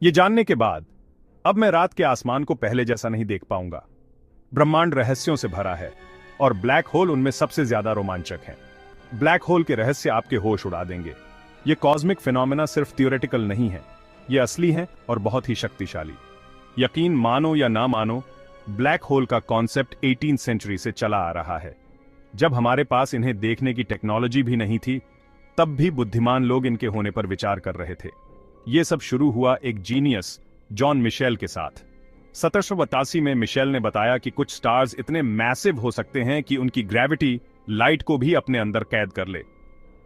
ये जानने के बाद अब मैं रात के आसमान को पहले जैसा नहीं देख पाऊंगा। ब्रह्मांड रहस्यों से भरा है और ब्लैक होल उनमें सबसे ज्यादा रोमांचक हैं। ब्लैक होल के रहस्य आपके होश उड़ा देंगे। ये कॉस्मिक फिनोमेना सिर्फ थियोरेटिकल नहीं है, ये असली है और बहुत ही शक्तिशाली। यकीन मानो या ना मानो, ब्लैक होल का कॉन्सेप्ट 18वीं सेंचुरी से चला आ रहा है। जब हमारे पास इन्हें देखने की टेक्नोलॉजी भी नहीं थी, तब भी बुद्धिमान लोग इनके होने पर विचार कर रहे थे। यह सब शुरू हुआ एक जीनियस जॉन मिशेल के साथ। 1782 में मिशेल ने बताया कि कुछ स्टार्स इतने मैसिव हो सकते हैं कि उनकी ग्रेविटी लाइट को भी अपने अंदर कैद कर ले।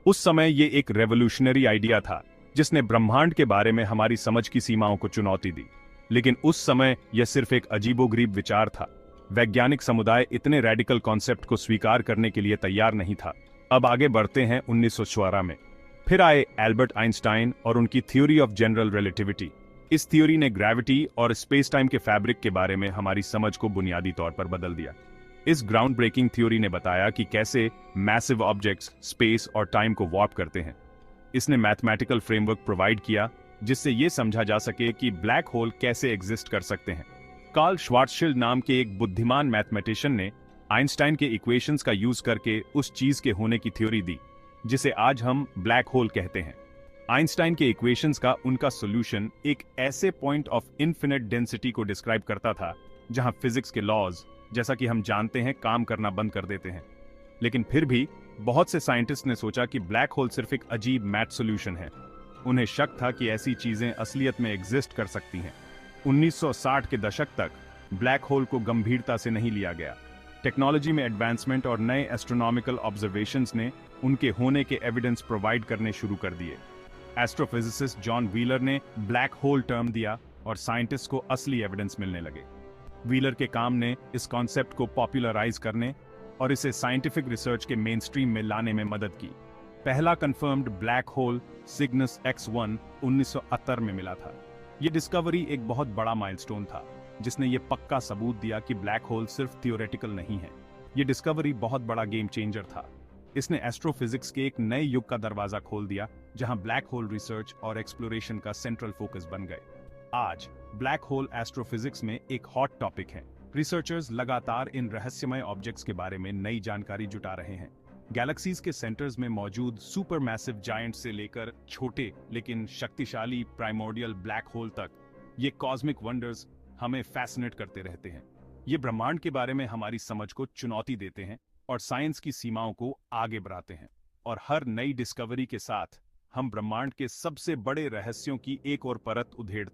उस समय यह एक रेवोल्यूशनरी आइडिया था जिसने ब्रह्मांड के बारे में हमारी समझ की सीमाओं को चुनौती दी। लेकिन उस समय यह सिर्फ एक अजीबोगरीब विचार था। वैज्ञानिक समुदाय इतने रेडिकल कॉन्सेप्ट को स्वीकार करने के लिए तैयार नहीं था। अब आगे बढ़ते हैं 1916 में। फिर आए एल्बर्ट आइंस्टाइन और उनकी थ्योरी ऑफ जनरल रिलेटिविटी। इस थ्योरी ने ग्रेविटी और स्पेस टाइम के फैब्रिक के बारे में हमारी समझ को बुनियादी तौर पर बदल दिया। इस ग्राउंड ब्रेकिंग थ्योरी ने बताया कि कैसे मैसिव ऑब्जेक्ट्स स्पेस और टाइम को वॉर्प करते हैं। इसने मैथमेटिकल फ्रेमवर्क प्रोवाइड किया जिससे यह समझा जा सके कि ब्लैक होल कैसे एग्जिस्ट कर सकते हैं। कार्ल श्वार्ज़शिल्ड नाम के एक बुद्धिमान मैथमेटिशियन ने आइंस्टाइन के इक्वेशंस का यूज करके उस चीज के होने की थ्योरी दी जिसे आज हम ब्लैक होल कहते हैं। आइंस्टाइन के इक्वेशंस का उनका सॉल्यूशन एक ऐसे पॉइंट ऑफ इनफिनिट डेंसिटी को डिस्क्राइब करता था जहां फिजिक्स के लॉज, जैसा कि हम जानते हैं, काम करना बंद कर देते हैं। लेकिन फिर भी बहुत से साइंटिस्ट ने सोचा कि ब्लैक होल सिर्फ एक अजीब मैथ सॉल्यूशन है। उन्हें शक था कि ऐसी चीजें असलियत में एग्जिस्ट कर सकती हैं। 1960 के दशक तक ब्लैक होल को गंभीरता से नहीं लिया गया। टेक्नोलॉजी में एडवांसमेंट और नए एस्ट्रोनॉमिकल ऑब्जर्वेशंस ने उनके होने के एविडेंस प्रोवाइड करने शुरू कर दिए। एस्ट्रोफिजिसिस्ट जॉन व्हीलर ने ब्लैक होल टर्म दिया और साइंटिस्ट को असली एविडेंस मिलने लगे। व्हीलर के काम ने इस कॉन्सेप्ट को पॉपुलराइज करने और इसे साइंटिफिक रिसर्च के मेन स्ट्रीम में लाने में मदद की। पहला confirmed black hole Cygnus X1 1978 में मिला था। यह डिस्कवरी एक बहुत बड़ा माइलस्टोन था जिसने ये पक्का सबूत दिया कि ब्लैक होल सिर्फ थियोरेटिकल नहीं है। यह डिस्कवरी बहुत बड़ा गेम चेंजर था। इसने एस्ट्रोफिजिक्स के एक नए युग का दरवाजा खोल दिया जहां ब्लैक होल रिसर्च और एक्सप्लोरेशन का सेंट्रल फोकस बन गए। आज ब्लैक होल एस्ट्रोफिजिक्स में एक हॉट टॉपिक है। रिसर्चर्स लगातार इन रहस्यमय ऑब्जेक्ट्स के बारे में नई जानकारी जुटा रहे हैं। गैलेक्सीज के सेंटर्स में मौजूद सुपर मैसिव जायंट से लेकर छोटे लेकिन शक्तिशाली प्राइमोर्डियल ब्लैक होल तक, ये कॉस्मिक वंडर्स हमें फैसिनेट करते रहते हैं। ये ब्रह्मांड के बारे में हमारी समझ को चुनौती देते हैं और साइंस की सीमाओं को आगे बढ़ाते हैं। और हर नई डिस्कवरी के साथ हम ब्रह्मांड के सबसे बड़े रहस्यों की एक और परत उधेड़ते हैं।